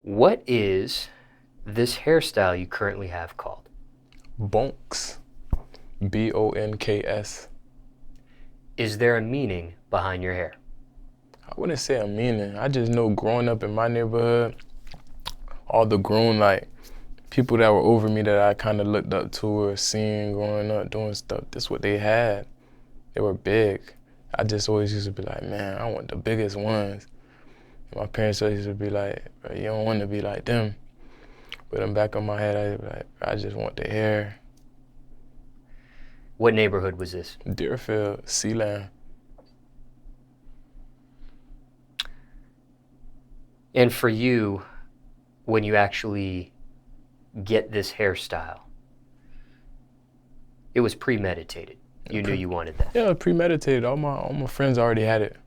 What is this hairstyle you currently have called? Bonks. B-O-N-K-S. Is there a meaning behind your hair? I wouldn't say a meaning. I just know growing up in my neighborhood, all the grown, like, people that were over me that I kind of looked up to or seen growing up doing stuff, that's what they had. They were big. I just always used to be like, man, I want the biggest ones. My parents always used to be like, you don't want to be like them. But in the back of my head, I'd be like, I just want the hair. What neighborhood was this? Deerfield, Sealand. And for you, when you actually get this hairstyle, it was premeditated. You knew you wanted that. Yeah, premeditated. All my friends already had it.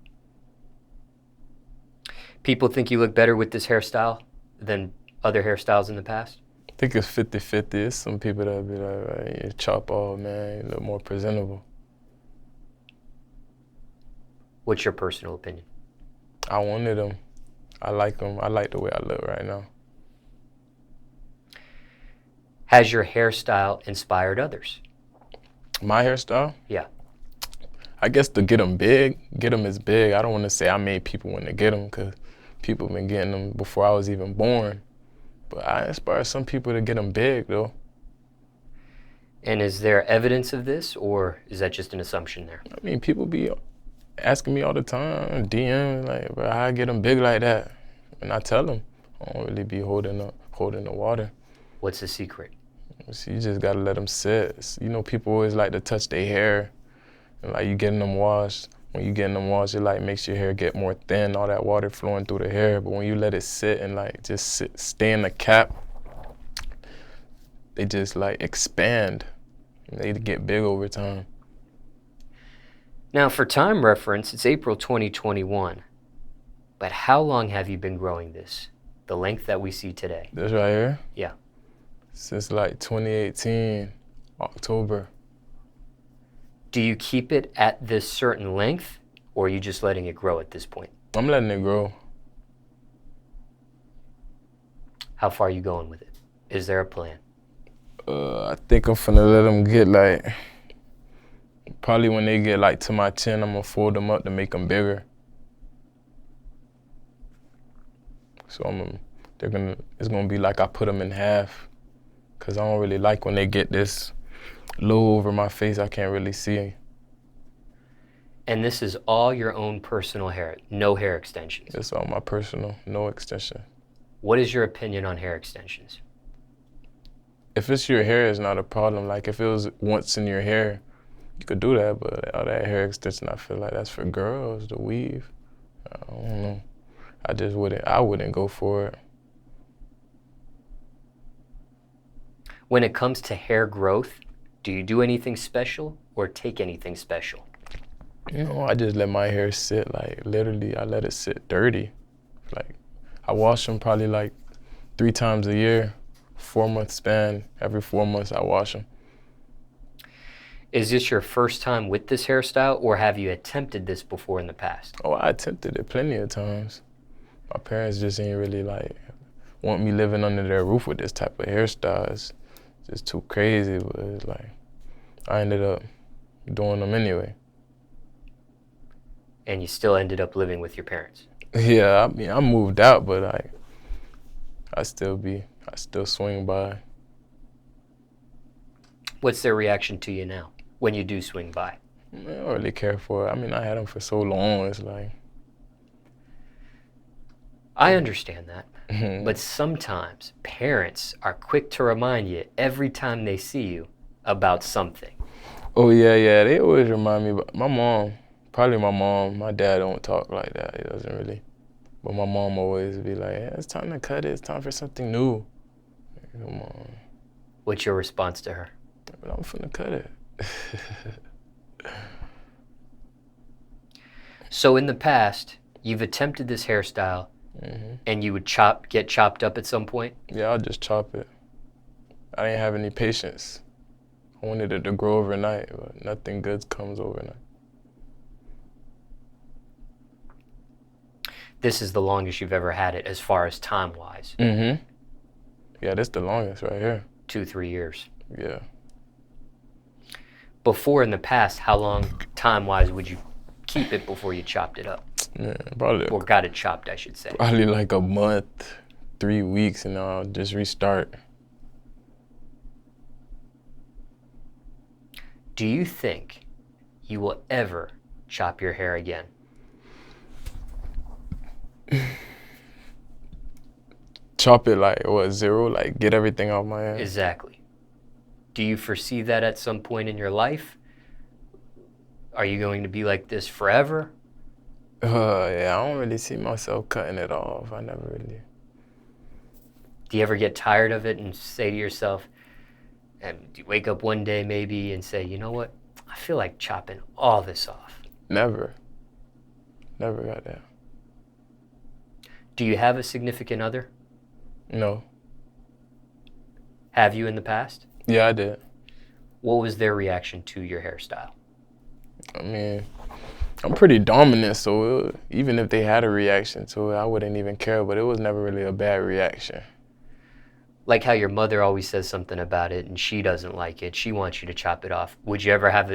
People think you look better with this hairstyle than other hairstyles in the past? I think it's 50-50. There's some people that'll be like, you chop off, man, you look more presentable. What's your personal opinion? I wanted them. I like them. I like the way I look right now. Has your hairstyle inspired others? My hairstyle? Yeah. I guess to get them as big. I don't want to say I made people want to get them because people been getting them before I was even born. But I inspired some people to get them big, though. And is there evidence of this, or is that just an assumption there? I mean, people be asking me all the time, DM, like, bro, how I get them big like that? And I tell them, I don't really be holding the water. What's the secret? So you just gotta let them sit. You know, people always like to touch their hair. And like you getting them washed. When you getting them washed, it like makes your hair get more thin, all that water flowing through the hair. But when you let it sit and like just stay in the cap, they just like expand. They get big over time. Now, for time reference, it's April 2021. But how long have you been growing this? The length that we see today? This right here? Yeah. Since like 2018, October. Do you keep it at this certain length, or are you just letting it grow at this point? I'm letting it grow. How far are you going with it? Is there a plan? I think I'm finna let them get like, probably when they get like to my chin, I'm gonna fold them up to make them bigger. So it's gonna be like I put them in half. Cause I don't really like when they get this low over my face, I can't really see. And this is all your own personal hair, no hair extensions? It's all my personal, no extension. What is your opinion on hair extensions? If it's your hair, it's not a problem. Like if it was once in your hair, you could do that, but all that hair extension, I feel like that's for girls, the weave. I don't know. I wouldn't go for it. When it comes to hair growth, do you do anything special or take anything special? You know, I just let my hair sit, like literally I let it sit dirty. Like I wash them probably like 3 times a year, 4-month span. Every 4 months I wash them. Is this your first time with this hairstyle, or have you attempted this before in the past? Oh, I attempted it plenty of times. My parents just ain't really like want me living under their roof with this type of hairstyle. It's just too crazy, but it's like I ended up doing them anyway. And you still ended up living with your parents? Yeah, I mean I moved out, but I still swing by. What's their reaction to you now when you do swing by? I don't really care for it. I mean, I had them for so long, it's like. I understand that, but sometimes parents are quick to remind you every time they see you about something. Oh yeah, they always remind me, but my mom, my dad don't talk like that, he doesn't really. But my mom always be like, yeah, it's time to cut it, it's time for something new. Come on. What's your response to her? But I'm finna cut it. So in the past, you've attempted this hairstyle, and you would get chopped up at some point? Yeah, I'll just chop it. I didn't have any patience. I wanted it to grow overnight, but nothing good comes overnight. This is the longest you've ever had it as far as time-wise. Mm-hmm. Yeah, that's the longest right here. 2-3 years. Yeah. Before, in the past, how long time-wise would you keep it before you chopped it up? Yeah, probably. Or got it chopped, I should say. Probably like a month, 3 weeks, and I'll just restart. Do you think you will ever chop your hair again? Chop it like, what, 0? Like, get everything off my head? Exactly. Do you foresee that at some point in your life? Are you going to be like this forever? Yeah, I don't really see myself cutting it off. I never really. Do you ever get tired of it and say to yourself, and do you wake up one day maybe and say, you know what, I feel like chopping all this off? Never. Never got that. Do you have a significant other? No. Have you in the past? Yeah, I did. What was their reaction to your hairstyle? I mean, I'm pretty dominant, so even if they had a reaction to it, I wouldn't even care, but it was never really a bad reaction. Like how your mother always says something about it and she doesn't like it, she wants you to chop it off. Would you ever have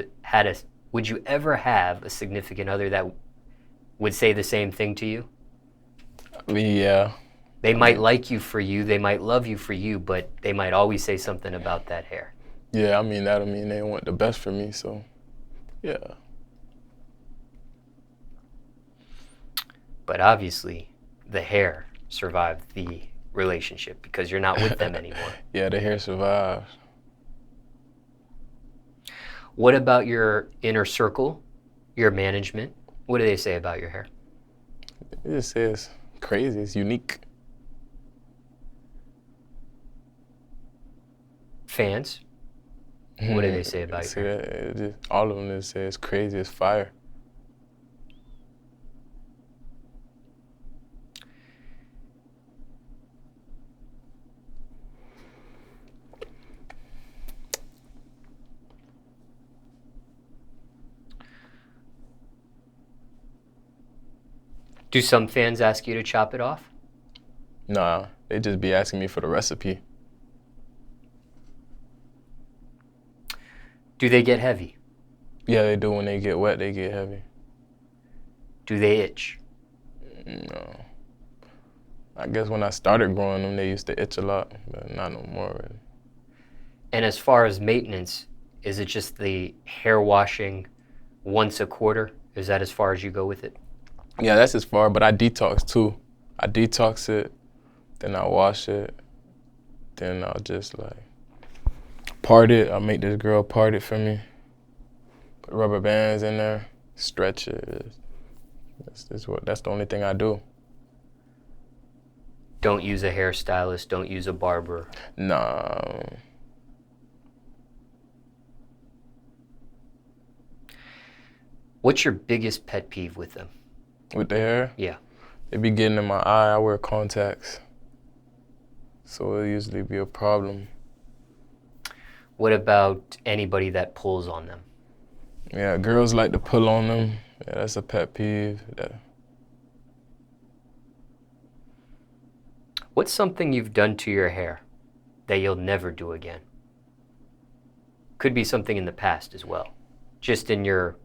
a significant other that would say the same thing to you? I mean, yeah. They might like you for you, they might love you for you, but they might always say something about that hair. Yeah, I mean, that'll mean they want the best for me, so, yeah. But obviously, the hair survived the relationship because you're not with them anymore. Yeah, the hair survives. What about your inner circle, your management? What do they say about your hair? It just says crazy, it's unique. Fans? What do they say about your hair? All of them just say it's crazy, it's fire. Do some fans ask you to chop it off? Nah, they just be asking me for the recipe. Do they get heavy? Yeah, they do. When they get wet, they get heavy. Do they itch? No. I guess when I started growing them, they used to itch a lot, but not no more really. And as far as maintenance, is it just the hair washing once a quarter? Is that as far as you go with it? Yeah, that's as far, but I detox too. I detox it, then I wash it, then I'll just like part it. I'll make this girl part it for me. Put rubber bands in there, stretch it. That's the only thing I do. Don't use a hairstylist, don't use a barber. Nah. What's your biggest pet peeve with them? With the hair? Yeah. They be getting in my eye. I wear contacts, so it'll usually be a problem. What about anybody that pulls on them? Yeah, girls like to pull on them. Yeah, that's a pet peeve. What's something you've done to your hair that you'll never do again? Could be something in the past as well. Just in your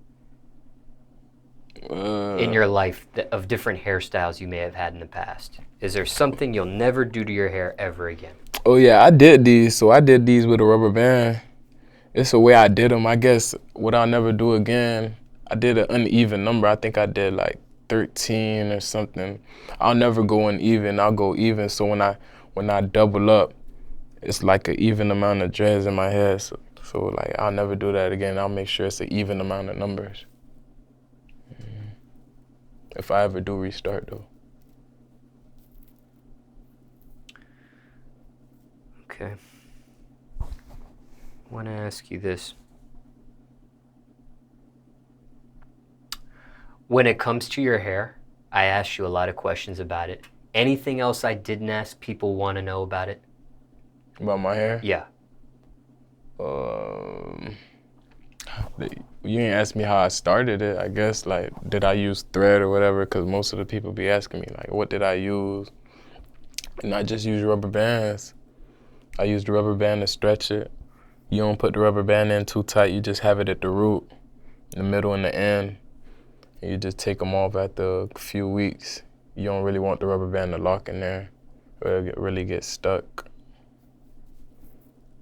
life of different hairstyles you may have had in the past. Is there something you'll never do to your hair ever again? Oh yeah, I did these. So I did these with a rubber band. It's the way I did them. I guess what I'll never do again, I did an uneven number. I think I did like 13 or something. I'll never go uneven. I'll go even. So when I double up, it's like an even amount of dreads in my head. So like I'll never do that again. I'll make sure it's an even amount of numbers. If I ever do restart though. Okay. I want to ask you this. When it comes to your hair, I asked you a lot of questions about it. Anything else I didn't ask people want to know about it? About my hair? Yeah. You ain't asked me how I started it, I guess. Like, did I use thread or whatever? Because most of the people be asking me, like, what did I use? And I just use rubber bands. I use the rubber band to stretch it. You don't put the rubber band in too tight. You just have it at the root, the middle, and the end. And you just take them off after a few weeks. You don't really want the rubber band to lock in there, or it'll really get stuck.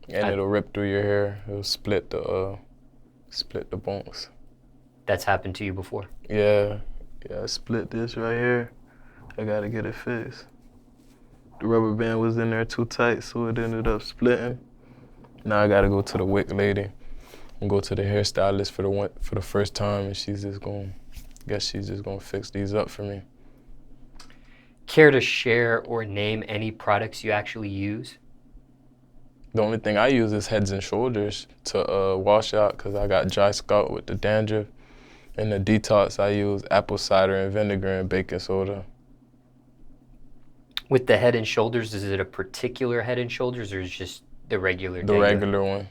And it'll rip through your hair. It'll split the bunks. That's happened to you before? Yeah, I split this right here. I gotta get it fixed. The rubber band was in there too tight, so it ended up splitting. Now I gotta go to the wick lady and go to the hairstylist for the first time, and she's just gonna fix these up for me. Care to share or name any products you actually use? The only thing I use is Heads and Shoulders to wash out because I got dry scalp with the dandruff. And the detox, I use apple cider and vinegar and baking soda. With the Head and Shoulders, is it a particular Head and Shoulders or is it just the regular? The regular one.